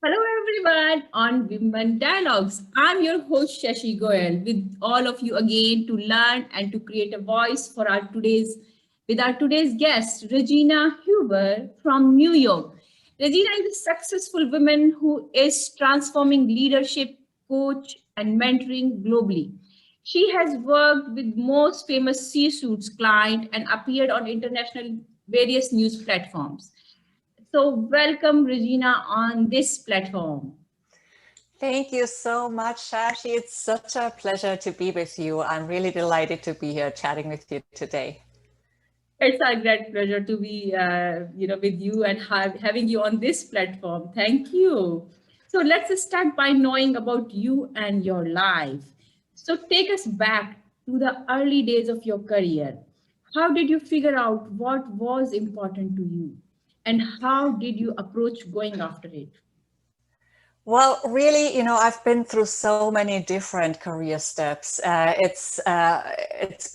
Hello, everyone, on Women Dialogues. I'm your host, shashigoel, with all of you again to learn and to create a voice for our today's guest, Regina Huber from New York. Regina is a successful woman who is transforming leadership, coach, and mentoring globally. She has worked with most famous C-suites client and appeared on international various news platforms. So, welcome, Regina, on this platform. Thank you so much, Shashi. It's such a pleasure to be with you. I'm really delighted to be here chatting with you today. It's a great pleasure to be, with you and having you on this platform. Thank you. So let's start by knowing about you and your life. So take us back to the early days of your career. How did you figure out what was important to you, and how did you approach going after it? Well, really, I've been through so many different career steps. It's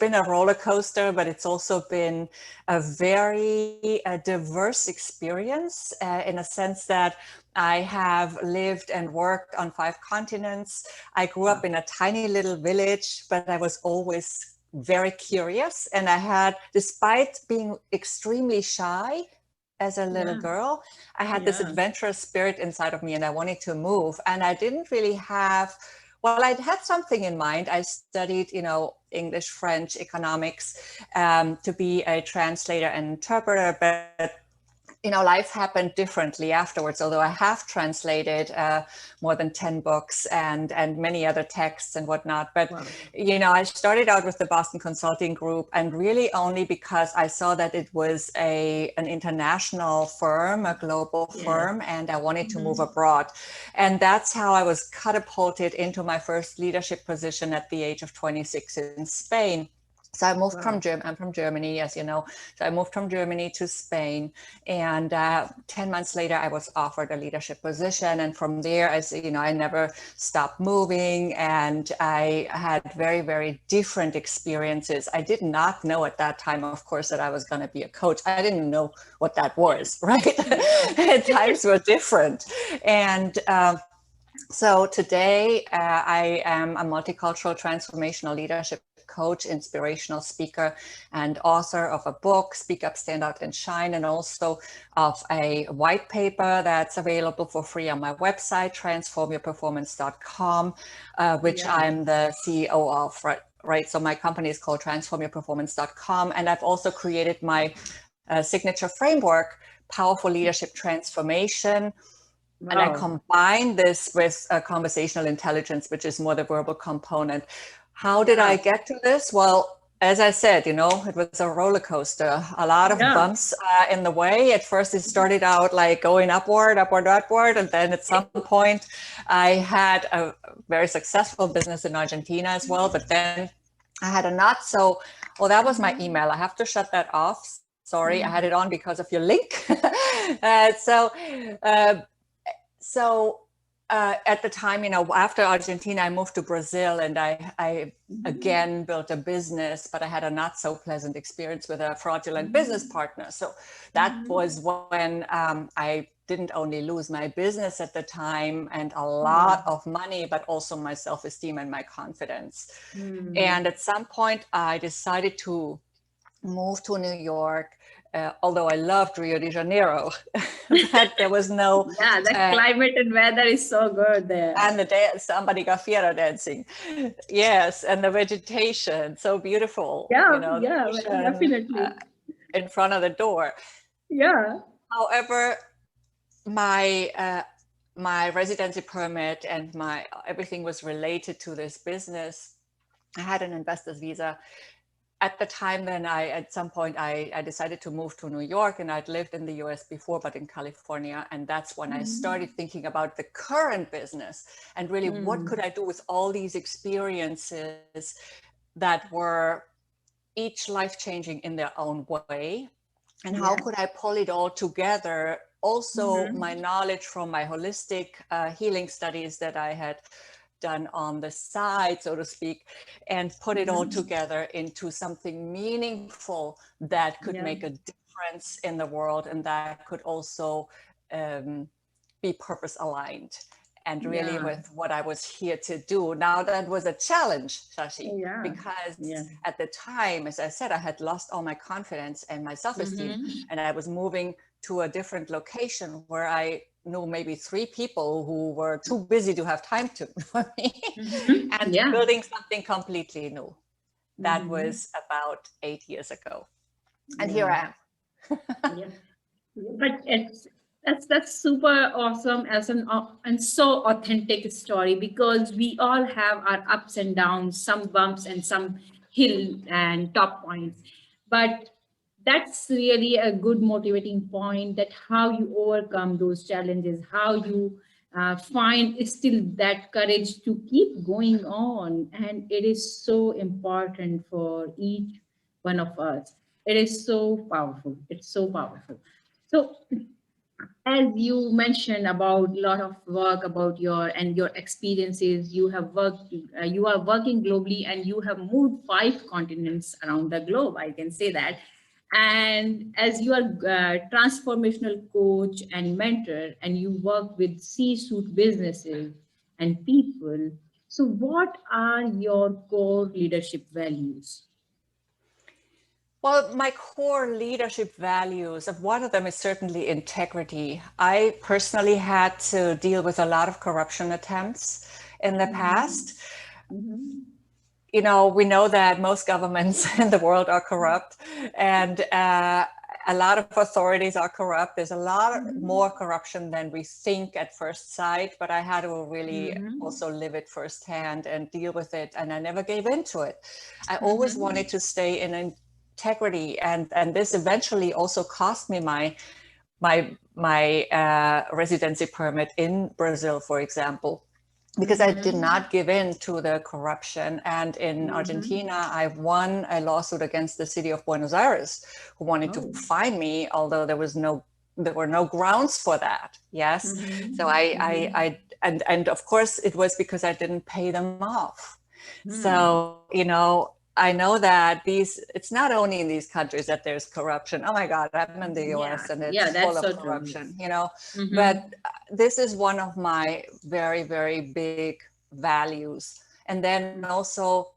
been a roller coaster, but it's also been a very diverse experience in a sense that I have lived and worked on 5 continents. I grew up Wow. in a tiny little village, but I was always very curious, and I had, despite being extremely shy as a little Yeah. girl, I had this Yeah. adventurous spirit inside of me and I wanted to move. And I didn't really have, well, I'd had something in mind. I studied, English, French, economics, to be a translator and interpreter, but life happened differently afterwards. Although I have translated more than 10 books and many other texts and whatnot. But Wow. I started out with the Boston Consulting Group, and really only because I saw that it was an international firm, a global Yes. firm, and I wanted to move Mhm. abroad. And that's how I was catapulted into my first leadership position at the age of 26 in Spain. So I moved Wow. I'm from Germany, as you know. So I moved from Germany to Spain, and 10 months later, I was offered a leadership position. And from there, I never stopped moving, and I had very, very different experiences. I did not know at that time, of course, that I was going to be a coach. I didn't know what that Yes. was, right? Yeah. Times were different. And so today, I am a multicultural transformational leadership coach, inspirational speaker, and author of a book, Speak Up, Stand Out, and Shine, and also of a white paper that's available for free on my website, transformyourperformance.com, which Yeah. I'm the CEO of, right? So my company is called transformyourperformance.com, and I've also created my signature framework, Powerful Leadership Transformation, and I Wow. combine this with conversational intelligence, which is more the verbal component. How did I Yeah. get to this? Well, as I said, it was a roller coaster, a lot of Yeah. bumps in the way. At first, it started out like going upward, upward, upward. And then at some point, I had a very successful business in Argentina as well. But then I had a not so, well, that was my email. I have to shut that off. Sorry, I had it on because of your link. Uh, so at the time, after Argentina, I moved to Brazil, and I Mhm. again built a business, but I had a not so pleasant experience with a fraudulent business Mhm. partner. So that Mhm. was when I didn't only lose my business at the time and a lot Yeah. of money, but also my self-esteem and my confidence. Mm. And at some point, I decided to moved to New York, although I loved Rio de Janeiro, but there was no, Yeah, the uh, climate and weather is so good there. and the dance, samba de gafieira dancing. Yes, and the vegetation, so beautiful, Yeah, the yeah, ocean definitely. in front of the door. Yeah. However, my my residency permit and my everything was related to this business. I had an investor's visa at the time. Then at some point I decided to move to New York, and I'd lived in the US before, but in California. And that's when I started Mhm. thinking about the current business and really what could Mm. I do with all these experiences that were each life-changing in their own way, and how Yeah. could I pull it all together. Also, my Mhm. knowledge from my holistic healing studies that I had done on the side, so to speak, and put it all Mhm. together into something meaningful that could Yeah. make a difference in the world, and that could also um, be purpose aligned and really Yeah. with what I was here to do. Now that was a challenge, Shashi, Yeah. Yeah. because at the time, as I said, I had lost all my confidence and my self-esteem, Mm-hmm. and I was moving to a different location where I knew maybe 3 people who were too busy to have time to for me, Mm-hmm. and Yeah. building something completely new. That Mm-hmm. was about 8 years ago. And here Yeah. I am. Yeah. But that's super awesome as an and so authentic story, because we all have our ups and downs, some bumps and some hill and top points. But that's really a good motivating point, that how you overcome those challenges, how you find still that courage to keep going on. And it is so important for each one of us. It is so powerful. It's so powerful. So, as you mentioned about a lot of work about your experiences, you have worked, you are working globally, and you have moved 5 continents around the globe. I can say that. And as you are transformational coach and mentor, and you work with C-suite businesses and people. So, what are your core leadership values? Well, my core leadership values, of one of them is certainly integrity. I personally had to deal with a lot of corruption attempts in the Mhm. past. Mhm. You know, we know that most governments in the world are corrupt, and a lot of authorities are corrupt. There's a lot more Mhm. corruption than we think at first sight, but I had to really Mhm. also live it firsthand and deal with it, and I never gave in to it. I always Mhm. wanted to stay in integrity, and this eventually also cost me my residency permit in Brazil, for example, because I did Mhm. not give in to the corruption. And in Mhm. Argentina, I won a lawsuit against the city of Buenos Aires, who wanted to Oh. fine me, although there were no grounds for that. Yes, so Mhm. Mhm. and of course it was because I didn't pay them off. Hmm. So, I know that it's not only in these countries that there's corruption. Oh my God, I'm in the US Yeah. and it's Yeah. full That's of so true. corruption, Yes. but Mhm. this is one of my very, very big values. And then also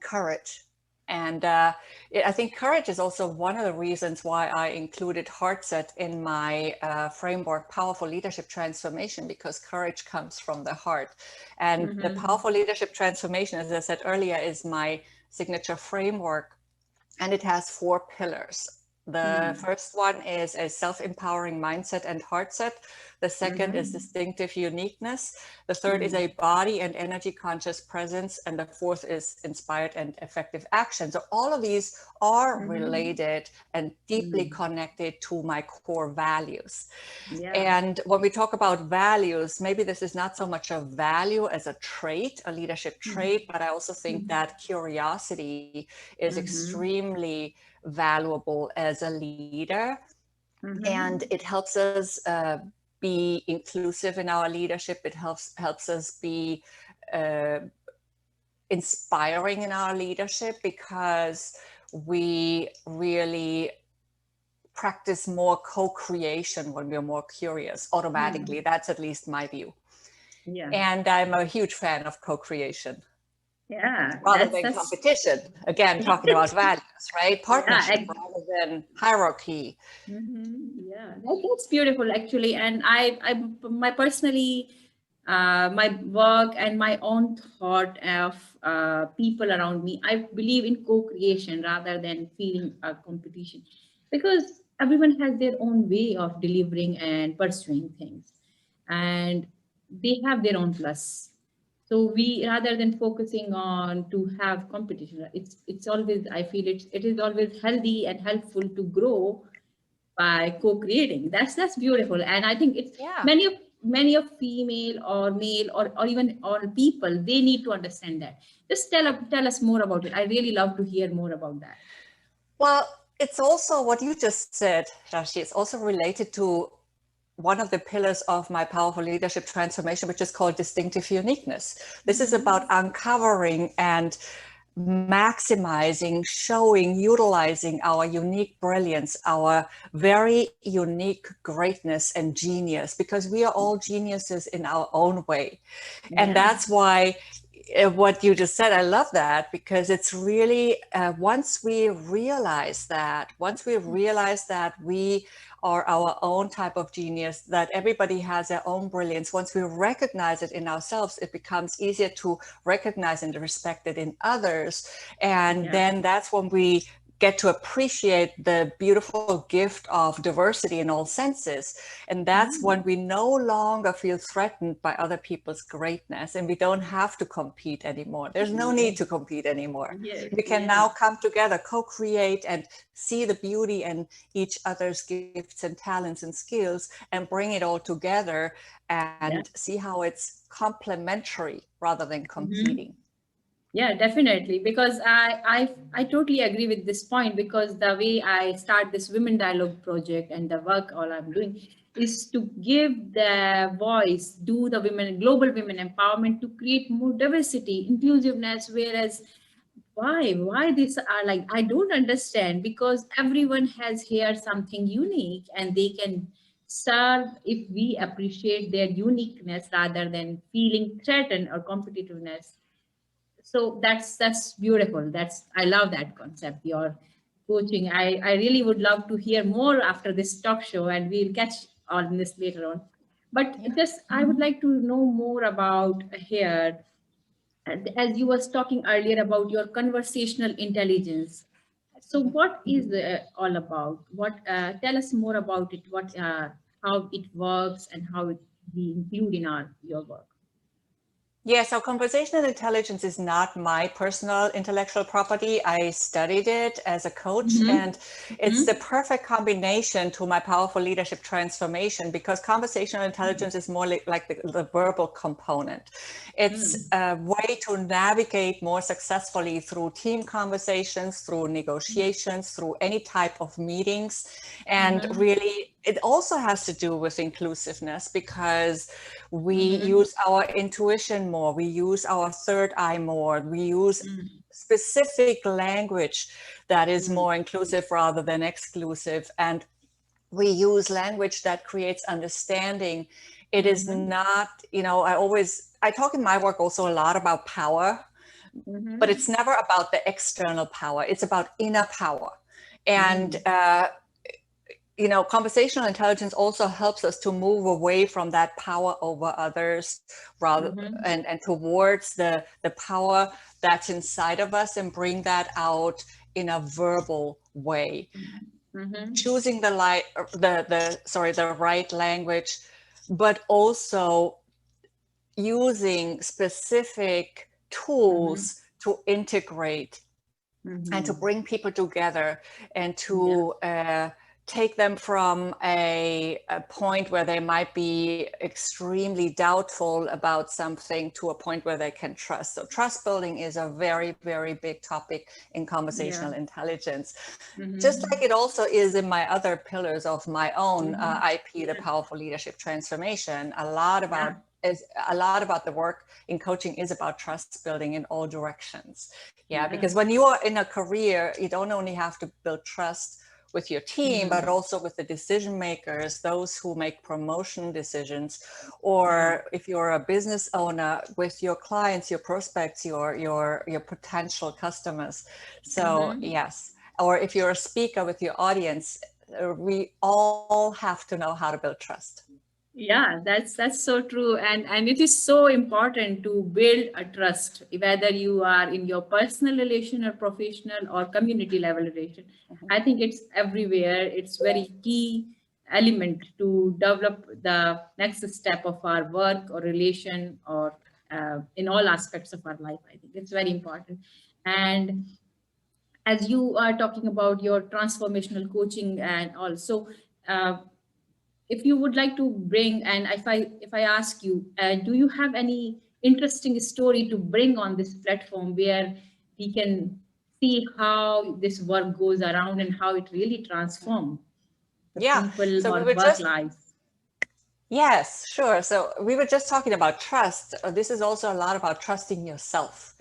courage. And I think courage is also one of the reasons why I included Heartset in my framework, Powerful Leadership Transformation, because courage comes from the heart. And the Mhm. Powerful Leadership Transformation, as I said earlier, is my signature framework, and it has 4 pillars. The Hmm. first one is a self-empowering mindset and heart set. The second is Mhm. distinctive uniqueness. The third is Hmm. a body and energy conscious presence. And the fourth is inspired and effective action. So all of these are Mhm. related and deeply Hmm. connected to my core values. Yeah. And when we talk about values, maybe this is not so much a value as a trait, a leadership trait, but I also think that curiosity is Mhm. extremely valuable as a leader. And Mhm. it helps us be inclusive in our leadership. It helps us be uh, inspiring in our leadership, because we really practice more co-creation when we're more curious automatically. Hmm. That's at least my view. Yeah. And I'm a huge fan of co-creation Yeah. rather That's than that's. competition. Again, talking about values, right? Partnership Yeah. rather than hierarchy. Yeah, that's beautiful actually. And my personally, my work and my own thought of people around me, I believe in co-creation rather than feeling a competition, because everyone has their own way of delivering and pursuing things, and they have their own plus. So we, rather than focusing on to have competition, it's always, I feel it is always healthy and helpful to grow by co-creating. That's beautiful. And I think it's Yeah. many of female or male or even all people, they need to understand that. Just tell us more about it. I really love to hear more about that. Well, it's also what you just said, Rashi. It's also related to one of the pillars of my powerful leadership transformation, which is called distinctive uniqueness. This is about Mhm. uncovering and maximizing, showing, utilizing our unique brilliance, our very unique greatness and genius, because we are all geniuses in our own way. And Yeah. that's why what you just said, I love that, because it's really once we realize that we are our own type of genius, that everybody has their own brilliance. Once we recognize it in ourselves, it becomes easier to recognize and respect it in others. And Yeah. then that's when we get to appreciate the beautiful gift of diversity in all senses. And that's Mhm. when we no longer feel threatened by other people's greatness, and we don't have to compete anymore. There's no need Yes. to compete anymore. Yes. We can Yes. now come together, co-create, and see the beauty in each other's gifts and talents and skills, and bring it all together and Yeah. see how it's complementary rather than Mhm. competing. Yeah, definitely. Because I totally agree with this point, because the way I start this Women Dialogue project and the work all I'm doing is to give the voice, do the women, global women empowerment, to create more diversity, inclusiveness. Whereas why this are like, I don't understand, because everyone has here something unique and they can serve if we appreciate their uniqueness rather than feeling threatened or competitiveness. So that's beautiful. That's, I love that concept, your coaching. I really would love to hear more after this talk show, and we'll catch on this later on. But Yeah. just I would like to know more about here, and as you was talking earlier about your conversational intelligence. So what is all about? What tell us more about it, what how it works and how it we include in our your work. Yeah, so conversational intelligence is not my personal intellectual property. I studied it as a coach, Mm-hmm. and it's the perfect combination to my powerful leadership transformation, because conversational intelligence is more like the verbal component. It's Mm-hmm. a way to navigate more successfully through team conversations, through negotiations, through any type of meetings. And Mm-hmm. really, it also has to do with inclusiveness, because we Mm-hmm. use our intuition more, we use our third eye more, we use Mm-hmm. specific language that is Mm-hmm. more inclusive rather than exclusive, and we use language that creates understanding. It is Mm-hmm. not, I talk in my work also a lot about power, but Mm-hmm. it's never about the external power, it's about inner power. And Mm-hmm. conversational intelligence also helps us to move away from that power over others, rather Mm-hmm. and towards the power that's inside of us, and bring that out in a verbal way, Mm-hmm. choosing the right language, but also using specific Mm-hmm. tools to integrate and to bring Mm-hmm. people together, and to Yeah. take them from a point where they might be extremely doubtful about something to a point where they can trust. So trust building is a very, very big topic in Yeah. conversational intelligence, just like Mm-hmm. it also is in my other pillars of my own Mm-hmm. IP, the Yeah. powerful leadership transformation. A lot about the work in coaching is about trust building in all directions. Yeah, Yeah. because when you are in a career, you don't only have to build trust with your team, but Mm-hmm. also with the decision makers, those who make promotion decisions, Yeah. or if you're a business owner, with your clients, your prospects, your potential customers. So Mm-hmm. yes, or if you're a speaker with your audience, we all have to know how to build trust. Yeah, that's so true, and it is so important to build a trust, whether you are in your personal relation or professional or community level relation. I think it's everywhere. It's very key element to develop the next step of our work or relation, or in all aspects of our life. I think it's very important. And as you are talking about your transformational coaching and also, uh, if you would like to bring, and if I ask you, do you have any interesting story to bring on this platform where we can see how this work goes around and how it really transforms the Yeah. people So we or were work just lives? Yes, sure. So we were just talking about trust. This is also a lot about trusting yourself.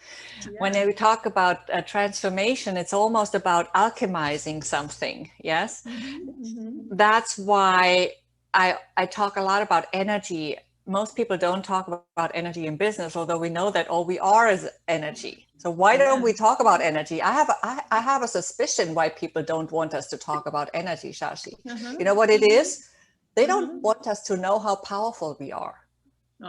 When Yeah. we talk about transformation, it's almost about alchemizing something. Yes. That's why I talk a lot about energy. Most people don't talk about energy in business, although we know that all we are is energy. So why don't we Yeah. talk about energy? I have a suspicion why people don't want us to talk about energy, Shashi. Uh-huh. You know what it is? They don't Uh-huh. want us to know how powerful we are,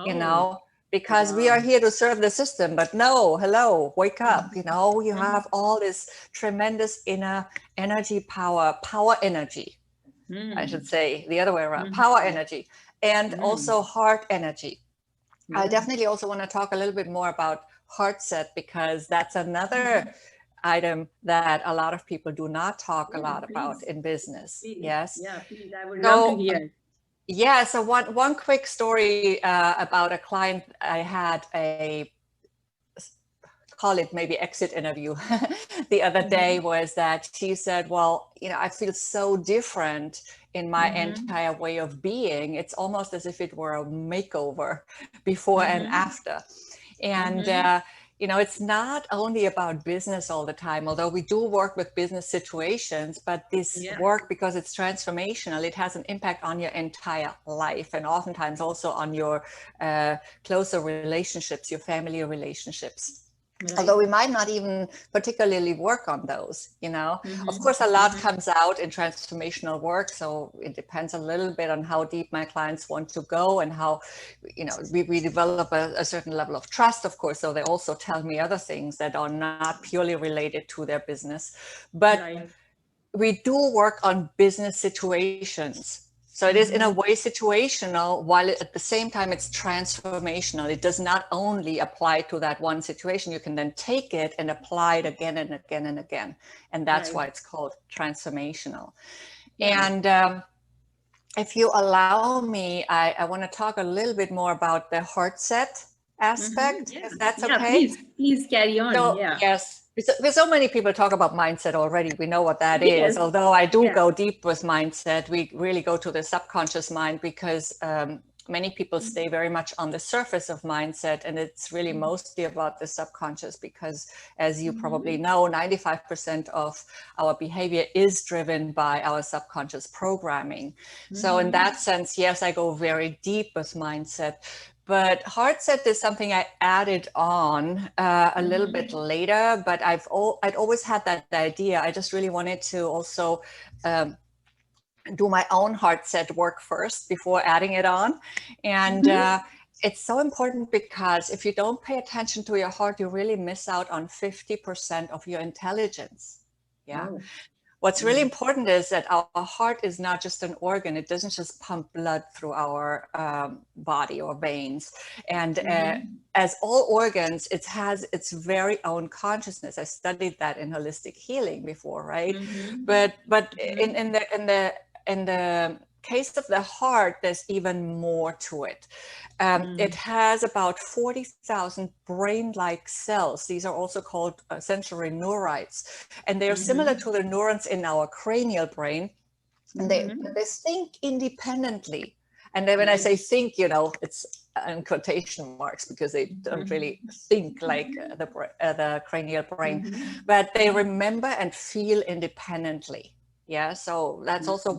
you Oh, know, because we are wow. here to serve the system. But no, hello, wake up. You know, you Mhm. have all this tremendous inner energy power energy I should Hmm. say, the other way around, power Mhm. energy, and Mm. also heart energy. I Yeah. definitely also want to talk a little bit more about heart set because that's another item that a lot of people do not talk a Yeah, lot about please. in business. Please. Yes. Yeah, please. I would love to So hear. yeah, so one quick story about a client I had a call it maybe exit interview the other day Mm-hmm. was that she said, well, I feel so different in my Mm-hmm. entire way of being. It's almost as if it were a makeover before and Mm-hmm. after. And, Mm-hmm. it's not only about business all the time, although we do work with business situations, but this Yeah. work, because it's transformational, it has an impact on your entire life and oftentimes also on your closer relationships, your family relationships, although Right. we might not even particularly work on those. Of Mm-hmm. course, a lot Mm-hmm. comes out in transformational work, so it depends a little bit on how deep my clients want to go and how we develop a certain level of trust, of course, so they also tell me other things that are not purely related to their business, but Right. we do work on business situations. So it is in a Mm-hmm. way situational, while at the same time it's transformational. It does not only apply to that one situation. You can then take it and apply it again and again and again. And that's why Right. it's called transformational. Yeah. And if you allow me, I want to talk a little bit more about the heart set Mm-hmm. aspect, Yeah. if that's Yeah. okay. Please. Please carry on. So Yeah. yes, because so many people talk about mindset already. We know what that is. Yes. Although I do Yeah. go deep with mindset, we really go to the subconscious mind because many people stay very much on the surface of mindset, and it's really mostly about the subconscious because, as you probably Mm-hmm. know, 95% of our behavior is driven by our subconscious programming. So in Mm-hmm. that sense, yes, I go very deep with mindset. But heart set is something I added on a little bit Mm-hmm. later, but I'd always had that idea. I just really wanted to also um, do my own heart set work first before adding it on. And Mm-hmm. it's so important because if you don't pay attention to your heart, you really miss out on 50% of your intelligence. Yeah. Oh. What's really Mm-hmm. important is that our heart is not just an organ. It doesn't just pump blood through our body or veins. And Mm-hmm. as all organs, it has its very own consciousness. I studied that in holistic healing before, right? Mm-hmm. But Mm-hmm. in the case of the heart, there's even more to it. It Mm-hmm. has about 40,000 brain-like cells. These are also called sensory neurites, and they're similar Mm-hmm. to the neurons in our cranial brain, and Mm-hmm. they think independently. And then when I say Right. think, it's in quotation marks because they don't really Mm-hmm. think like the cranial brain, Mm-hmm. but they remember and feel independently. Yeah, so that's also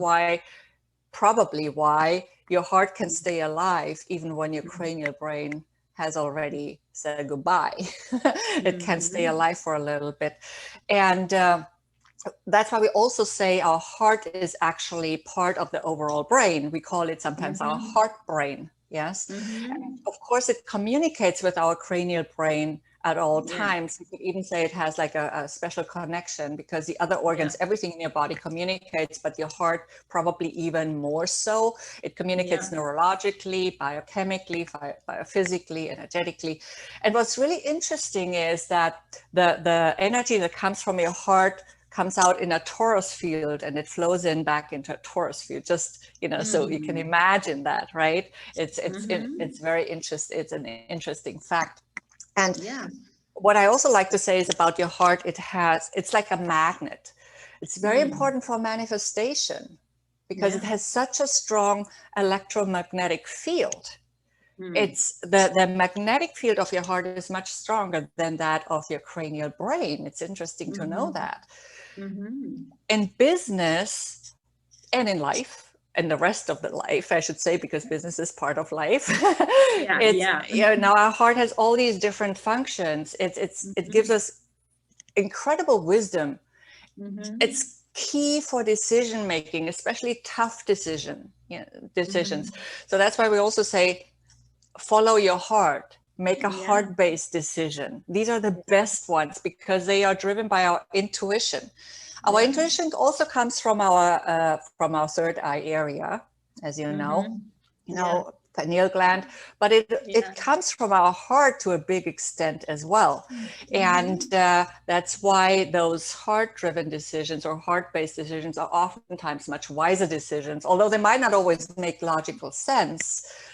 probably why your heart can stay alive even when your cranial brain has already said goodbye. It can stay Mm-hmm. alive for a little bit. And that's why we also say our heart is actually part of the overall brain. We call it sometimes our Mm-hmm. heart brain. Yes. Mm-hmm. Of course, it communicates with our cranial brain at all Yeah. times. You could even say it has like a special connection because the other Yeah. organs, everything in your body communicates, but your heart probably even more so. It communicates Yeah. neurologically, biochemically, biophysically, energetically. And what's really interesting is that the energy that comes from your heart comes out in a torus field and it flows in back into a torus field, just so you can Mm-hmm. imagine that, right? It's Mm-hmm. very interesting. It's an interesting fact. And Yeah. what I also like to say is about your heart, it's like a magnet. It's very Mm. important for manifestation because it has such a strong electromagnetic field. Mm. It's the magnetic field of your heart is much stronger than that of your cranial brain. It's interesting to know Mm-hmm. that. Mm-hmm. In business and in life, and the rest of the life, I should say, because business is part of life. Yeah, It's, yeah. you know, now our heart has all these different functions. It gives Mm-hmm. us incredible wisdom. Mm-hmm. It's key for decision making, especially tough decisions. Mm-hmm. So that's why we also say follow your heart, make a Yeah. heart-based decision. These are the Yeah. best ones because they are driven by our intuition. Our Yeah. intuition also comes from our third eye area, as Mm-hmm. you Yeah. know, pineal gland, but it Yeah. comes from our heart to a big extent as well. And Mm-hmm. that's why those heart-driven decisions or heart-based decisions are oftentimes much wiser decisions, although they might not always make logical sense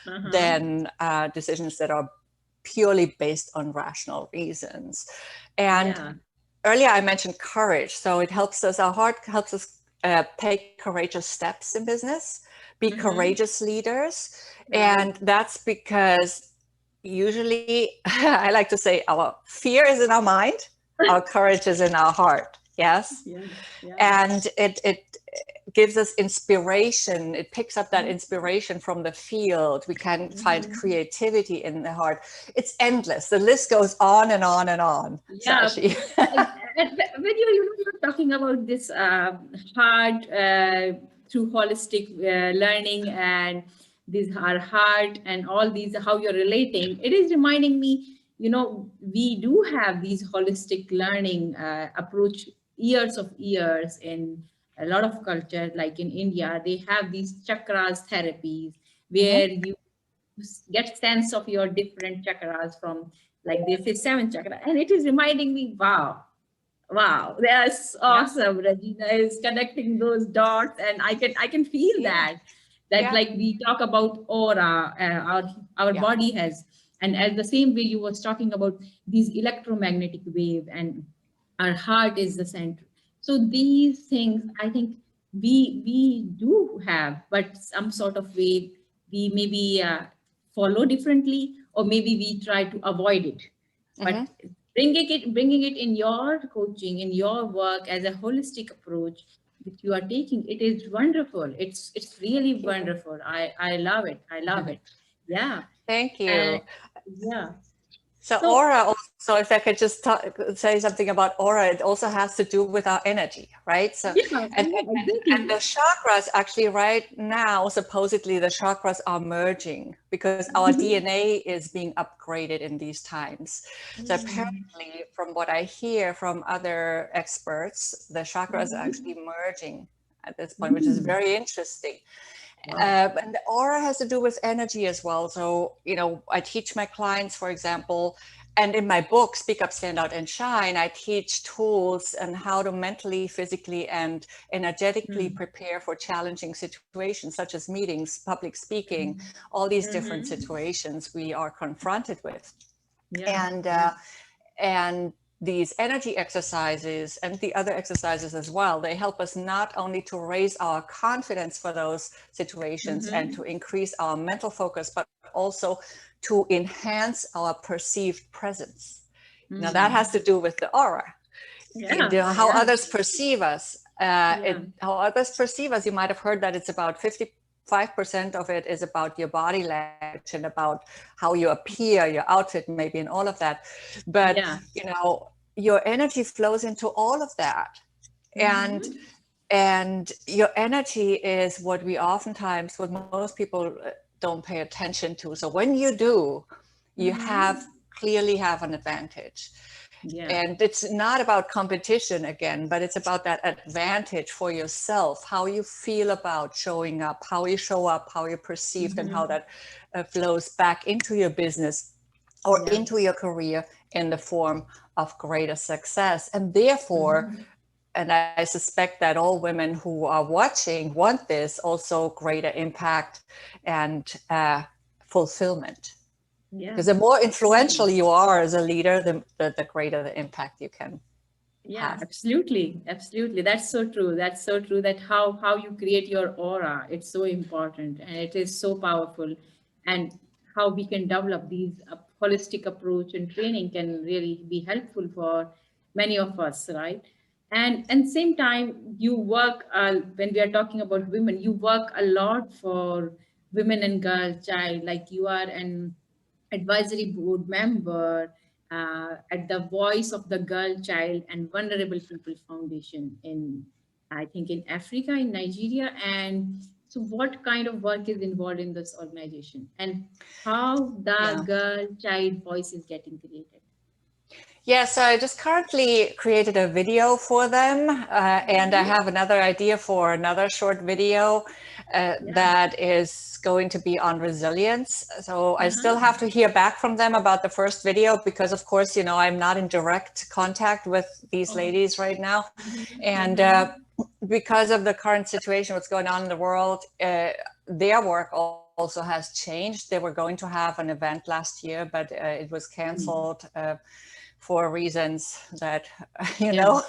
Uh-huh. than decisions that are purely based on rational reasons. And Yeah. earlier I mentioned courage. So it helps us, our heart helps us take courageous steps in business, be Mm-hmm. courageous leaders. Right. And that's because usually I like to say our fear is in our mind, our courage is in our heart. Yes. Yeah. Yeah. And it gives us inspiration. It picks up that inspiration from the field. We can find Mm-hmm. creativity in the heart. It's endless. The list goes on and on and on, Yeah. Sashi. When you're talking about this heart through holistic learning and these are heart and all these how you're relating, it is reminding me, we do have these holistic learning approach years of years in a lot of culture, like in India, they have these chakras therapies Mhm. where you get sense of your different chakras from, like they say, seven chakra, and it is reminding me, wow, wow, that's Yeah. awesome. Regina is connecting those dots, and I can feel Yeah. that Yeah. like we talk about aura, our Yeah. body has, and as the same way you was talking about these electromagnetic wave, and our heart is the center. So these things, I think we do have, but some sort of way we maybe follow differently, or maybe we try to avoid it. Hmm. But bringing it in your coaching, in your work as a holistic approach that you are taking, it is wonderful. It's really Thank you. wonderful. I love it. I love it. Yeah. Thank And you. yeah. So So aura also, if I could just say something about aura, it also has to do with our energy, right? So, yeah, yeah, and the exactly. chakras actually right now, supposedly the chakras are merging because our Mhm. DNA is being upgraded in these times. So Mm. apparently, from what I hear from other experts, the chakras are Mhm. actually merging at this point, which is Mm. very interesting. Wow. And the aura has to do with energy as well. So, you know, I teach my clients, for example, and in my book, Speak Up, Stand Out, and Shine, I teach tools and how to mentally, physically, and energetically Mm. prepare for challenging situations such as meetings, public speaking, all these different Mm-hmm. situations we are confronted with. Yeah, And yeah. and these energy exercises and the other exercises as well, they help us not only to raise our confidence for those situations and Mm-hmm. to increase our mental focus, but also to enhance our perceived presence. Now that Mm. has to do with the aura, Yeah, how yeah, others perceive us. yeah. How others perceive us, you might have heard that it's about 55% of it is about your body language and about how you appear, your outfit, maybe, and all of that. But, Yeah. you know, your energy flows into all of that. And Mm-hmm. and your energy is what we oftentimes, what most people don't pay attention to. So when you do, you Mm-hmm. have clearly have an advantage. Yeah. And it's not about competition again, but it's about that advantage for yourself, how you feel about showing up, how you show up, how you're perceived, and how Mm-hmm. that flows back into your business or Yeah. into your career in the form of greater success. And therefore, Mm-hmm. and I suspect that all women who are watching want this, also greater impact and fulfillment. Yeah. Because the more Absolutely. influential you are as a leader, the greater the impact you can Yeah, have. absolutely. Absolutely. That's so true. That's so true that how you create your aura, it's so important and it is so powerful. And how we can develop these holistic approach and training can really be helpful for many of us, right? And same time you work when we are talking about women, you work a lot for women and girl child, like you are an advisory board member at the Voice of the Girl, Child, and Vulnerable People Foundation in, I think, in Africa, in Nigeria. And so, what kind of work is involved in this organization, and how the Yeah. girl child voice is getting created? Yeah, so I just currently created a video for them, and I have another idea for another short video Yeah. that is going to be on resilience. So I still Uh-huh. have to hear back from them about the first video because, of course, I'm not in direct contact with these Oh. ladies right now. And Mm-hmm. because of the current situation, what's going on in the world, their work also has changed. They were going to have an event last year, but it was canceled. For reasons that you Yeah. know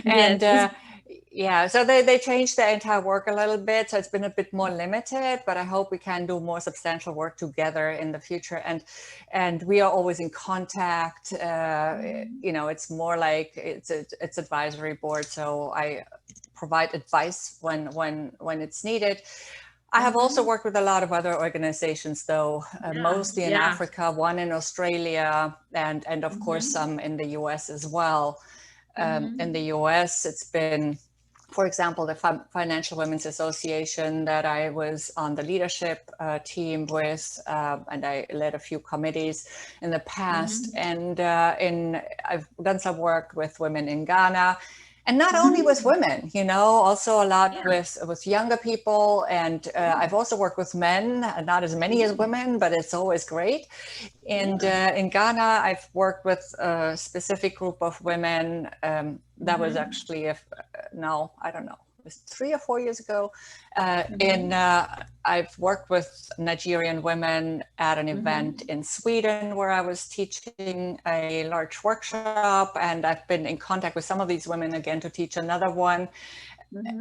and Yes. yeah, so they changed their entire work a little bit, so it's been a bit more limited, but I hope we can do more substantial work together in the future. And we are always in contact. It's more like it's advisory board, so I provide advice when it's needed. I have also Mm-hmm. worked with a lot of other organizations, though, Yeah. mostly in Yeah. Africa, one in Australia, and of course Mm-hmm. some in the US as well. In the Mm-hmm. US, it's been, for example, the Financial Women's Association that I was on the leadership team with, and I led a few committees in the past. Mm-hmm. And I've done some work with women in Ghana, and not only with Mm-hmm. women, also a lot Yeah. with younger people. And I've also worked with men, not as many as Yeah. women, but it's always great. And Yeah. in Ghana, I've worked with a specific group of women. That was Mm-hmm. actually, if no, I don't know, it was 3 or 4 years ago. In Mm-hmm. I've worked with Nigerian women at an event Mm-hmm. in Sweden where I was teaching a large workshop, and I've been in contact with some of these women again to teach another one.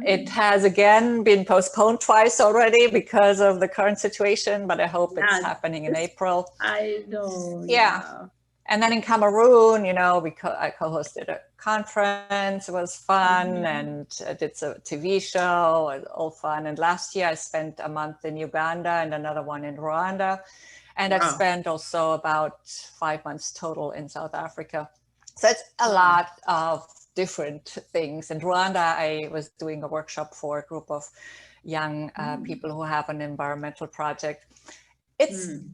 It Mm-hmm. has again been postponed twice already because of the current situation, but I hope it's Yeah, happening in this April. I know. Yeah. Yeah. And then in Cameroon, I co-hosted a conference. It was fun, Mm-hmm. and I did a TV show. It was all fun. And last year I spent a month in Uganda and another one in Rwanda. And I've Wow. spent also about 5 months total in South Africa. So it's a Wow. lot of different things. In Rwanda, I was doing a workshop for a group of young Mm. people who have an environmental project. It's, Mm.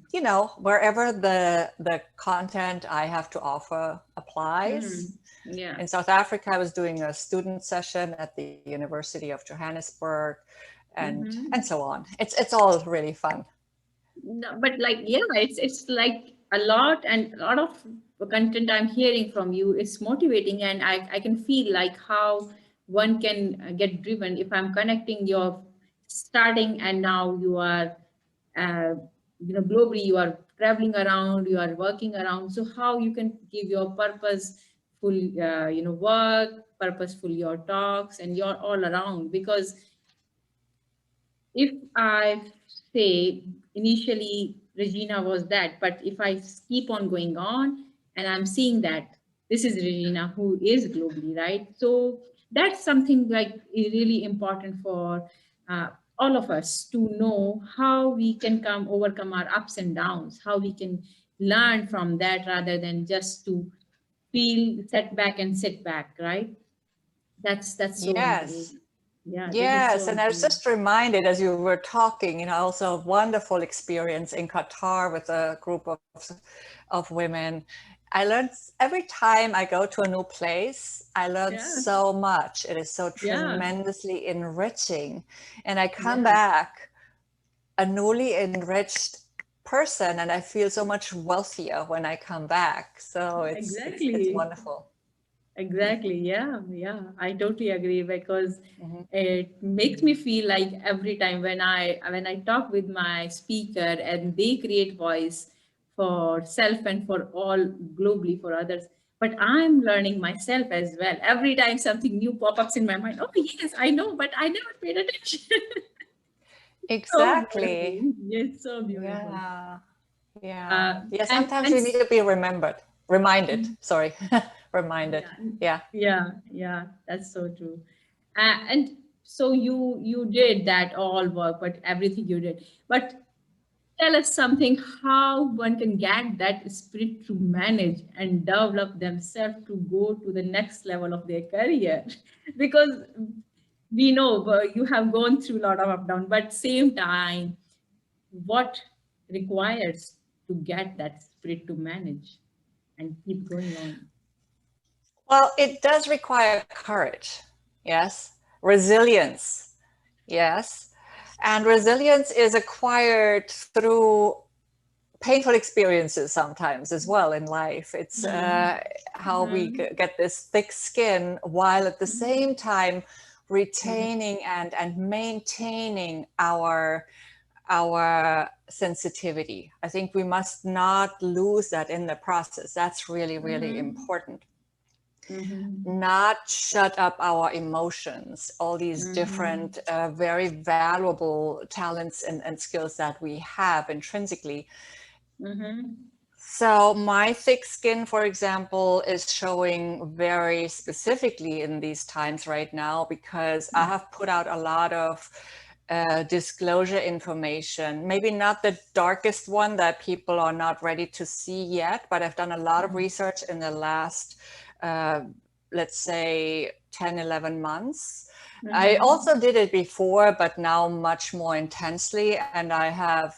wherever the content I have to offer applies. Mm. Yeah. In South Africa, I was doing a student session at the University of Johannesburg, and Mm-hmm. so on. It's all really fun. No, but like, yeah, it's like a lot and a lot of content I'm hearing from you. It's motivating, and I can feel like how one can get driven if I'm connecting your starting and now you are, uh, globally you are traveling around, you are working around. So how you can give your purposeful, work, purposeful your talks, and you're all around because if I say initially Regina was that, but if I keep on going on and I'm seeing that this is Regina who is globally, right? So that's something like really important for uh, all of us to know how we can come overcome our ups and downs, how we can learn from that rather than just to feel setback and sit back, right? That's so Yes. important. Yeah, that is so Yes, and I was important. just reminded as you were talking, also a wonderful experience in Qatar with a group of women. I learned every time I go to a new place, I learn Yeah. so much. It is so Yeah, tremendously enriching. And I come yeah, back a newly enriched person, and I feel so much wealthier when I come back. So it's exactly. wonderful. Exactly. Yeah, yeah. I totally agree because Mhm. it makes me feel like every time when I talk with my speaker and they create voice for self and for all globally for others, but I'm learning myself as well. Every time something new pop-ups in my mind, oh yes, I know, but I never paid attention. So Exactly. beautiful. Yes, so beautiful. Yeah. Yeah. Uh, Yeah. and Sometimes and we need to be reminded. Sorry, reminded. yeah, Yeah. yeah, that's so true. And so you did that all work, but everything you did. But tell us something how one can get that spirit to manage and develop themselves to go to the next level of their career. Because we know you have gone through a lot of up down, but same time, what requires to get that spirit to manage and keep going on? Well, it does require courage. Yes. Resilience. Yes. And resilience is acquired through painful experiences sometimes as well in life. It's Mm-hmm. how we get this thick skin while at the same time retaining and maintaining our sensitivity. I think we must not lose that in the process. That's really, really Mm-hmm. important. Mm-hmm. Not shut up our emotions, all these Mm-hmm. different, very valuable talents and skills that we have intrinsically. Mm-hmm. So my thick skin, for example, is showing very specifically in these times right now because I have put out a lot of disclosure information, maybe not the darkest one that people are not ready to see yet, but I've done a lot of research in the last, uh, let's say, 10, 11 months. I Mm-hmm. also did it before, but now much more intensely. And I have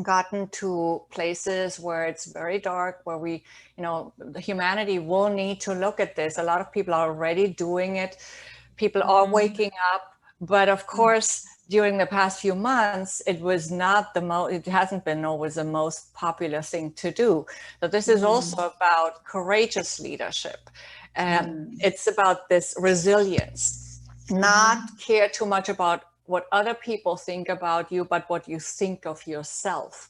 gotten to places where it's very dark, where the humanity will need to look at this. A lot of people are already doing it. People are Mm-hmm. waking up. But of course, during the past few months, it was not it hasn't been always the most popular thing to do. So this is Mm-hmm. also about courageous leadership. Mm-hmm. It's about this resilience, not Mm-hmm. care too much about what other people think about you, but what you think of yourself.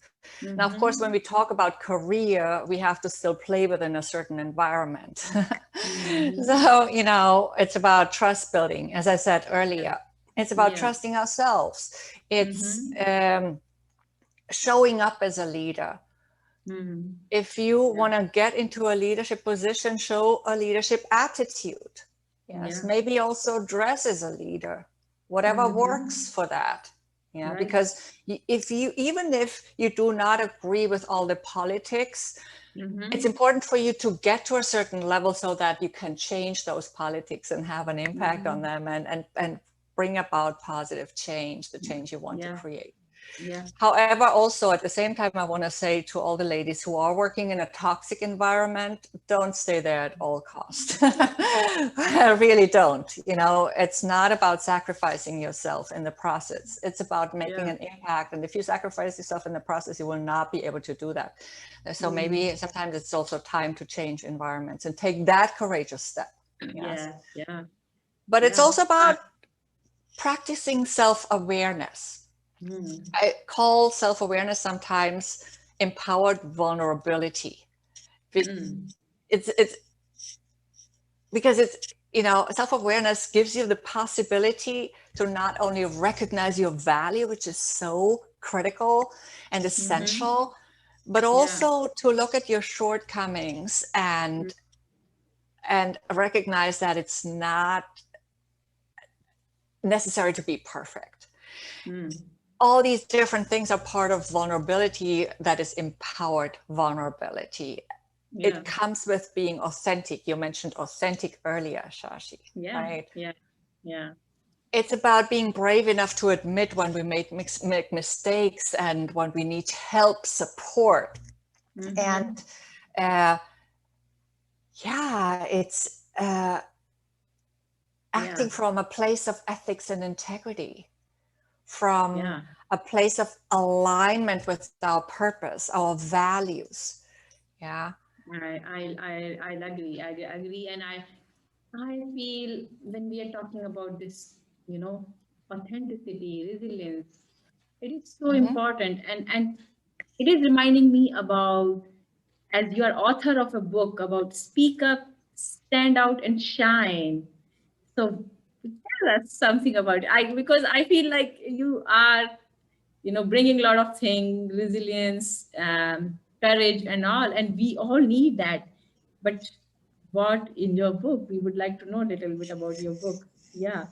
Now, of course, when Mm-hmm. we talk about career, we have to still play within a certain environment. Mm-hmm. So, it's about trust building, as I said earlier. It's about Yes. trusting ourselves. It's Mm-hmm. showing up as a leader. Mm-hmm. If you Yeah. want to get into a leadership position, show a leadership attitude. Yes, Yeah. maybe also dress as a leader, whatever Mm-hmm. works for that. Yeah, Right. because even if you do not agree with all the politics, it's Mm-hmm. important for you to get to a certain level so that you can change those politics and have an impact on Mm-hmm. them and bring about positive change, the change you want to Yeah. create. Yeah. However, also at the same time, I want to say to all the ladies who are working in a toxic environment, don't stay there at all costs. Really don't. It's not about sacrificing yourself in the process. It's about making Yeah. an impact. And if you sacrifice yourself in the process, you will not be able to do that. So Mm. maybe sometimes it's also time to change environments and take that courageous step. Yes. Yeah. Yeah. But it's Yeah. also about practicing self-awareness. Mm. I call self-awareness sometimes empowered vulnerability. Mm. It's because self-awareness gives you the possibility to not only recognize your value, which is so critical and Mm-hmm. essential, but Yeah. also to look at your shortcomings and recognize that it's not necessary to be perfect. Mm. All these different things are part of vulnerability that is empowered vulnerability. Yeah. It comes with being authentic. You mentioned authentic earlier, Shashi, Yeah. right? Yeah. Yeah. It's about being brave enough to admit when we make mistakes and when we need help, support. And Mm-hmm. uh, yeah, it's acting Yeah. from a place of ethics and integrity, from Yeah. a place of alignment with our purpose, our values. Yeah. I'll agree. I agree. And I feel when we are talking about this, authenticity, resilience, it is so Mm-hmm. important. And it is reminding me about as you are author of a book about speak up, stand out, and shine. So tell us something about it. Because I feel like you are, bringing a lot of things, resilience, courage, and all, and we all need that. But what in your book? We would like to know a little bit about your book. Yeah.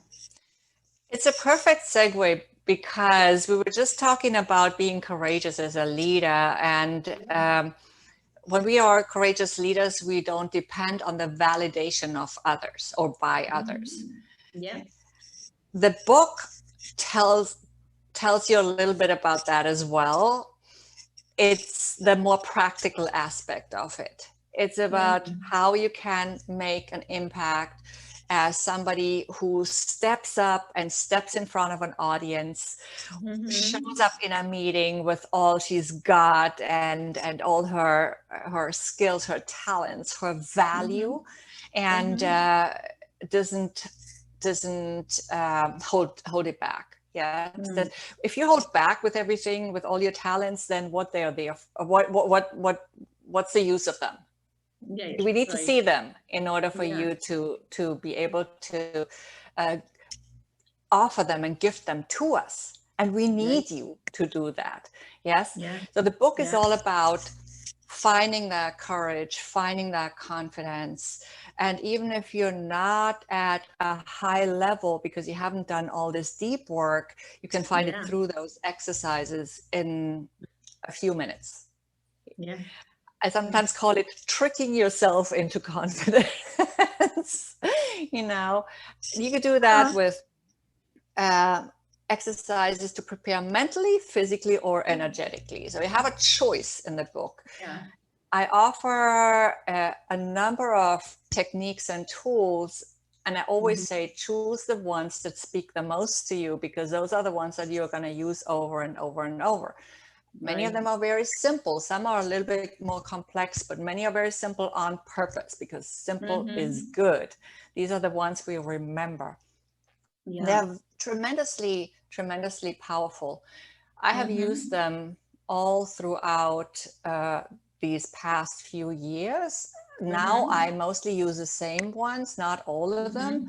It's a perfect segue because we were just talking about being courageous as a leader. And when we are courageous leaders, we don't depend on the validation of others or by others. Mhm. Yeah. The book tells tells you a little bit about that as well. It's the more practical aspect of it. It's Yeah. about how you can make an impact as somebody who steps up and steps in front of an audience, shows Mhm. up in a meeting with all she's got and all her skills, her talents, her value, Mhm. and Mhm. doesn't hold it back. Yes, that Mm. if you hold back with everything, with all your talents, then what they are there, what's the use of them? Yeah. Yeah. We need to Right. see them in order for Yeah. you to be able to uh, offer them and gift them to us. And we Right. need you to do that. Yes. Yeah. So the book is Yeah. all about finding that courage, finding that confidence. And even if you're not at a high level because you haven't done all this deep work, you can find it Yeah. through those exercises in a few minutes. Yeah. I sometimes call it tricking yourself into confidence. you know, you could do that Uh, with uh, exercises to prepare mentally, physically, or energetically. So you have a choice in the book. yeah. I offer a number of techniques and tools, and I always Mhm. say choose the ones that speak the most to you because those are the ones that you're going to use over and over and over. Many of Right. them are very simple. Some are a little bit more complex, but many are very simple on purpose because simple is Mhm. good. These are the ones we remember. Yeah. They're tremendously powerful. I have used Mhm. them all throughout these past few years. Now I Mhm. mostly use the same ones, not all of them. Mhm.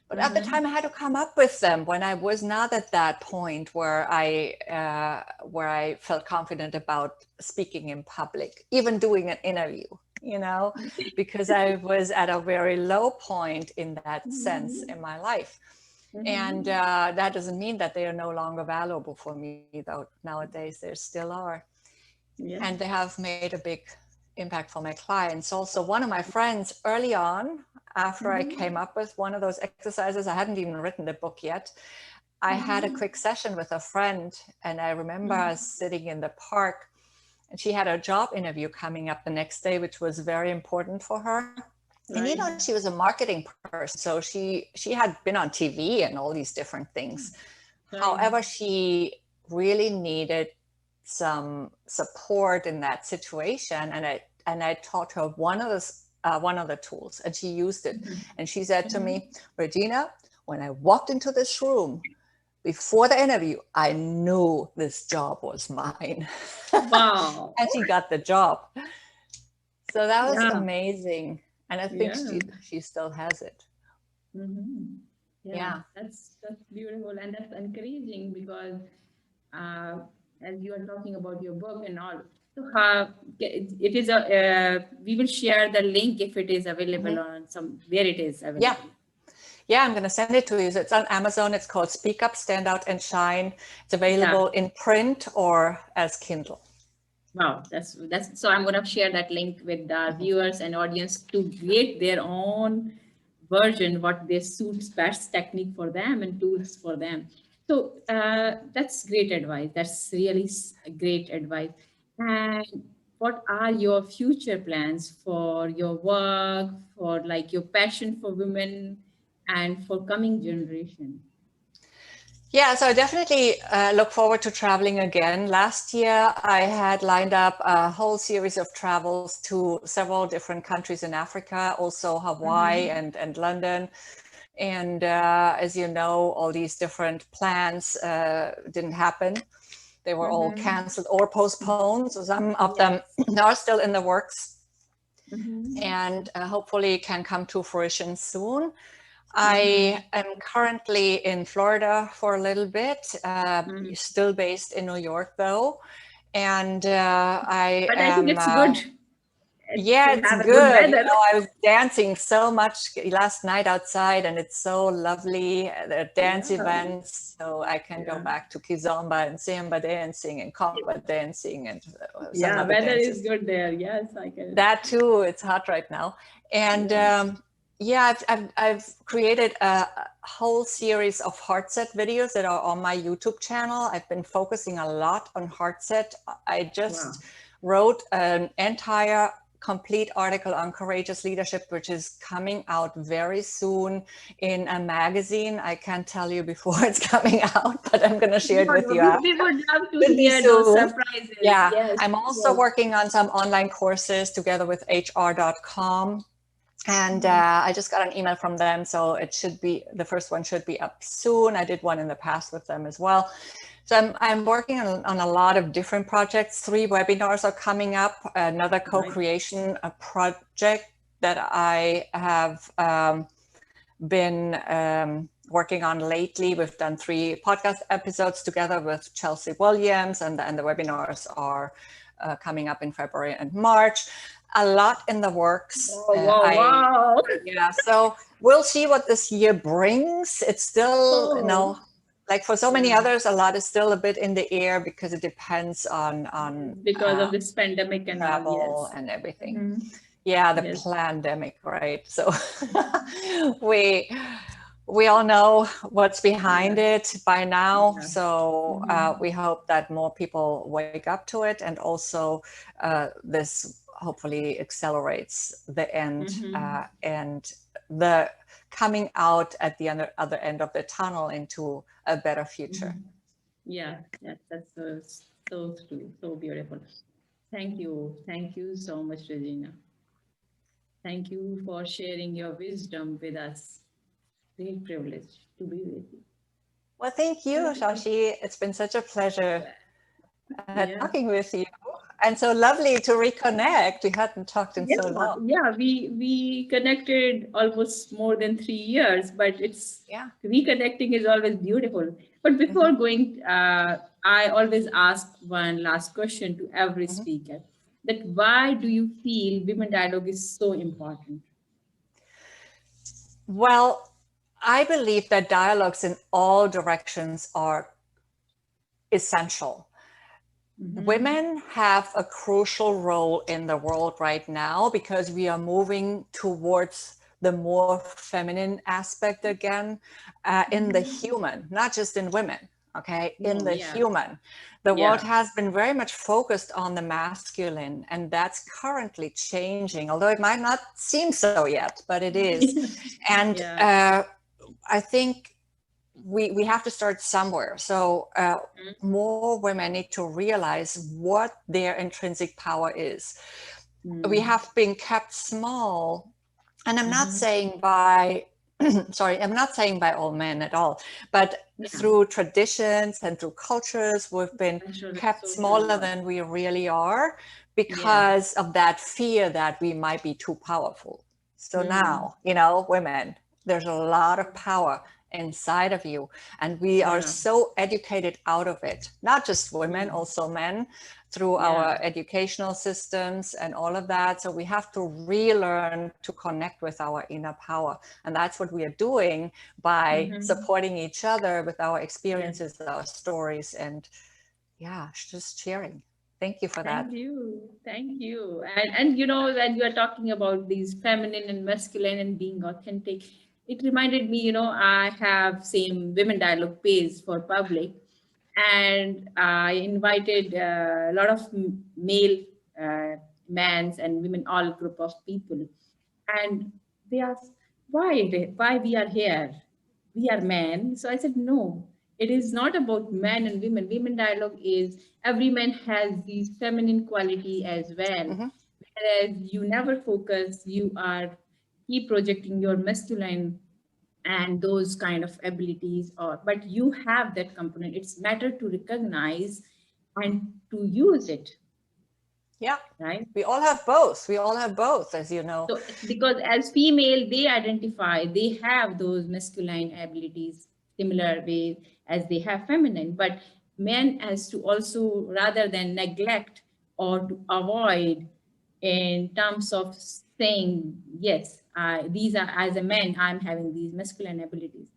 But at the time, I Mhm. had to come up with them when I was not at that point where I felt confident about speaking in public, even doing an interview. You know, because I was at a very low point in that sense in Mhm. my life. And Mhm. that doesn't mean that they are no longer valuable for me, though nowadays they still are. Yeah. And they have made a big impact for my clients. Also, one of my friends early on, after I came Mhm. up with one of those exercises, I hadn't even written the book yet. I had a Mhm. quick session with a friend, and I remember us Mhm. sitting in the park, and she had a job interview coming up the next day, which was very important for her. And you know, Right. she was a marketing person, so she had been on TV and all these different things. Right. However, she really needed some support in that situation, and I taught her one of the tools, and she used it. Mhm. And she said to Mhm. me, Regina, when I walked into this room before the interview, I knew this job was mine, Wow. and she got the job. So that was Yeah. amazing, and I think Yeah. she still has it. Mm-hmm. Yeah, Yeah. that's beautiful and that's encouraging because uh, as you are talking about your book and all, so it is a we will share the link if it is available Mhm. on some where it is Yeah. available. Yeah, I'm going to send it to you. So it's on Amazon. It's called Speak Up, Stand Out, and Shine. It's Yeah. available in print or as Kindle. Wow, that's so I'm gonna share that link with our Mhm. viewers and audience to create their own version, what they suits best technique for them and tools for them. So that's great advice. That's really great advice. And what are your future plans for your work, for like your passion for women, and for coming generation? Yeah, so I definitely look forward to traveling again. Last year, I had lined up a whole series of travels to several different countries in Africa, also Hawaii Mm-hmm. and London. And as you know, all these different plans didn't happen. They were all Mm-hmm. canceled or postponed. So some of them Yes. are still in the works Mm-hmm. and hopefully can come to fruition soon. Mm-hmm. I am currently in Florida for a little bit, Mm-hmm. still based in New York though. And I But I think am it's good. yeah, We it's have a good good. weather. I was dancing so much last night outside, and it's so lovely. There are dance Yeah. events, so I can go Yeah. back to kizomba and samba dancing and comba dancing and some Yeah. other Weather is dances. good there. Yes, I can. That too, it's hot right now. And Yeah. yeah, I've created a whole series of heart set videos that are on my YouTube channel. I've been focusing a lot on heart set. I Wow. just wrote an entire complete article on courageous leadership, which is coming out very soon in a magazine. I can't tell you before it's coming out, but I'm going to share it No, with no, you we after. would love to Could be hear those soon. surprises. Yeah, Yes. I'm also Yes. working on some online courses together with HR.com. And Mhm. I just got an email from them. So it should be, the first one should be up soon. I did one in the past with them as well. So I'm working on a lot of different projects. 3 webinars are coming up. Another Right. co-creation project that I have been working on lately. We've done 3 podcast episodes together with Chelsea Williams, and the webinars are coming up in February and March. A lot in the works. Oh, wow, wow. Yeah, so we'll see what this year brings. It's still, Oh, like for so many yeah. others, a lot is still a bit in the air because it depends on Because of this pandemic and all, travel yes. and everything. Hmm. Yeah, the Yes. pandemic, right? So we we all know what's behind Yeah. it by now. Yeah. So Hmm. we hope that more people wake up to it, and also this hopefully accelerates the end Hmm. and the coming out at the other end of the tunnel into a better future. Hmm. Yeah. Yeah. That's so true. So beautiful. Thank you. Thank you so much, Regina. Thank you for sharing your wisdom with us. Great privilege to be with you. Well, thank you, Okay. Shashi. It's been such a pleasure Yeah. talking with you, and so lovely to reconnect. We hadn't talked in Yeah, so long. yeah, we connected almost more than 3 years, but it's Yeah. reconnecting is always beautiful. But Hmm. before going, I always ask one last question to every Hmm. speaker: that why do you feel women dialogue is so important? Well, I believe that dialogues in all directions are essential. Mm-hmm. Women have a crucial role in the world right now because we are moving towards the more feminine aspect again, in the Mm-hmm. human, not just in women. Okay, in No, the yeah, human. The world yeah. has been very much focused on the masculine, and that's currently changing, although it might not seem so yet, but it is. And Yeah. I think we have to start somewhere. So more women need to realize what their intrinsic power is. We Mm-hmm. have been kept small, and I'm not Mm-hmm. saying by sorry, I'm not saying by all men at all, but Yeah, through traditions and through cultures, we've been cultural, kept social, smaller and all. than we really are Yeah. because of that fear that we might be too powerful. So Hmm. now, women, there's a lot of power inside of you, and we are Yeah. so educated out of it, not just women, Hmm. also men, through Yeah. our educational systems and all of that. So we have to relearn to connect with our inner power, and that's what we are doing by Mm-hmm. supporting each other with our Yeah. experiences, our stories, and yeah, just sharing. Thank you for that. Thank you. Thank you. And you know, when you are talking about these feminine and masculine and being authentic, it reminded me, I have same women dialogue page for public, and I invited a lot of male mans and women, all group of people, and they asked why we are here, we are men. So I said, no, it is not about men and women. Women dialogue is every man has these feminine quality as well. Hmm. Whereas you never focus, you are keep projecting your masculine and those kind of abilities, or but you have that component. It's matter to recognize and to use it, Yeah. right? We all have both. We all have both, as you know. So because as female, they identify, they have those masculine abilities similar way as they have feminine, but men as to also rather than neglect or to avoid in terms of saying, yes, these are as a man, I'm having these masculine abilities.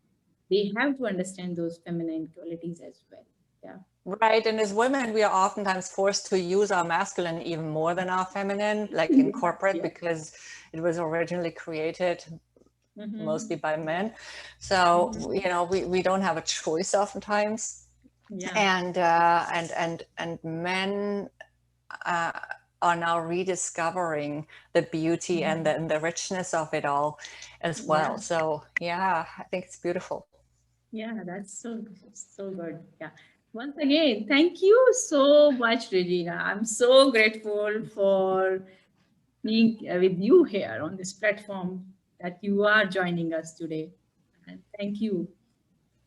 They have to understand those feminine qualities as well. Yeah. Right. And as women, we are oftentimes forced to use our masculine even more than our feminine, like in corporate, Yeah. because it was originally created Mm-hmm. mostly by men. So, Mm-hmm. we don't have a choice oftentimes. Yeah. And men uh, are now rediscovering the beauty and Mhm. the richness of it all as well. Yeah. So, yeah, I think it's beautiful. Yeah, that's so good. Yeah. Once again, thank you so much, Regina. I'm so grateful for being with you here on this platform that you are joining us today. And thank you.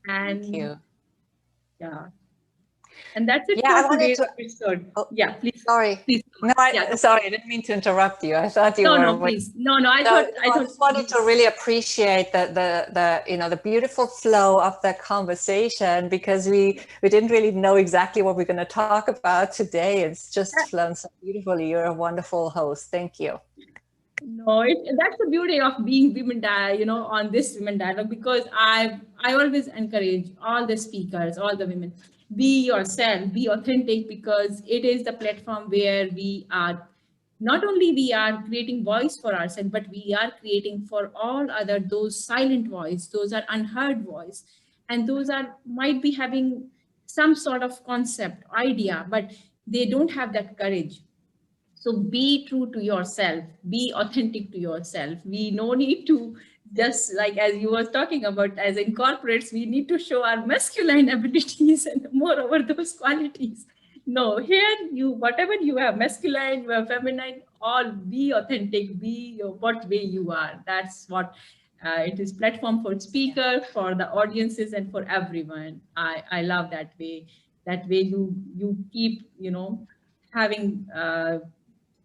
Thank And you. yeah, and that's it Yeah, for I wanted today's to. episode. Oh, Yeah, please, sorry. please go No, ahead. Yeah, go ahead. sorry, I didn't mean to interrupt you. I thought you No, were no, waiting. please. No, no. I No, thought, no, I I thought just wanted we. to really appreciate the beautiful flow of the conversation, because we didn't really know exactly what we're going to talk about today. It's just flown so beautifully. You're a wonderful host. Thank you. No, that's the beauty of being on this women dialogue, because I always encourage all the speakers, all the women, be yourself, be authentic, because it is the platform where we are not only we are creating voice for ourselves, but we are creating for all other those silent voice, those are unheard voice, and those are might be having some sort of concept idea, but they don't have that courage. So be true to yourself, be authentic to yourself. We no need to, just like as you were talking about, as in corporates we need to show our masculine abilities and moreover those qualities. No, here you, whatever you have, masculine, you have feminine, all be authentic, be what way you are. That's what it is platform for Yeah. speaker, for the audiences, and for everyone. I love that way. That way you keep having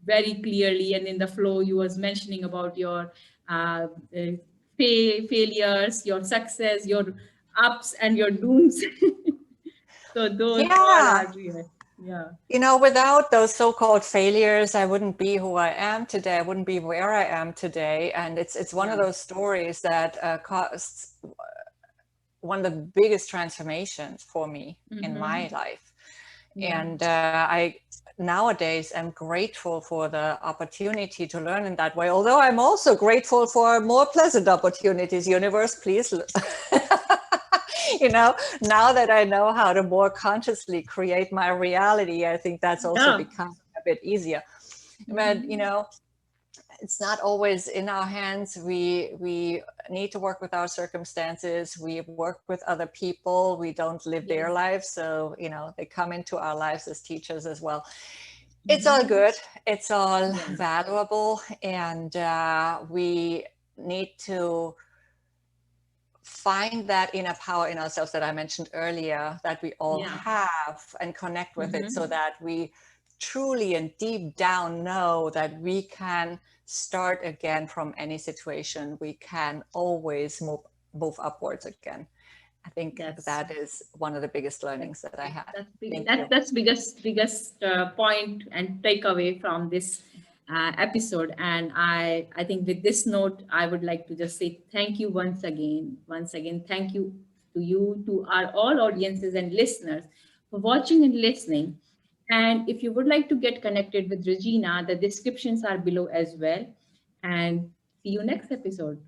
very clearly, and in the flow you was mentioning about your uh, uh, failures, your success, your ups and your dooms. So those all Yeah. are real. Yeah. Without those so-called failures, I wouldn't be who I am today. I wouldn't be where I am today. And it's one of Yeah. those stories that caused one of the biggest transformations for me in my Mm-hmm. life. Yeah. And I nowadays am grateful for the opportunity to learn in that way. Although I'm also grateful for more pleasant opportunities. Universe, please. Now that I know how to more consciously create my reality, I think that's also Yeah. become a bit easier. But Mm-hmm. it's not always in our hands. We need to work with our circumstances. We work with other people. We don't live their Yes. lives. So, they come into our lives as teachers as well. It's all Mm-hmm. good. It's all Yeah. valuable. And we need to find that inner power in ourselves that I mentioned earlier, that we all Yeah. have, and connect with it, so Mm-hmm. that we truly and deep down know that we can start again from any situation. We can always move upwards again. I think That's that is one of the biggest That's learnings that I had. that's Thank you. that's biggest point and takeaway from this episode. And I think with this note, I would like to just say thank you once again. Thank you to our all audiences and listeners for watching and listening. And if you would like to get connected with Regina, the descriptions are below as well. And see you next episode.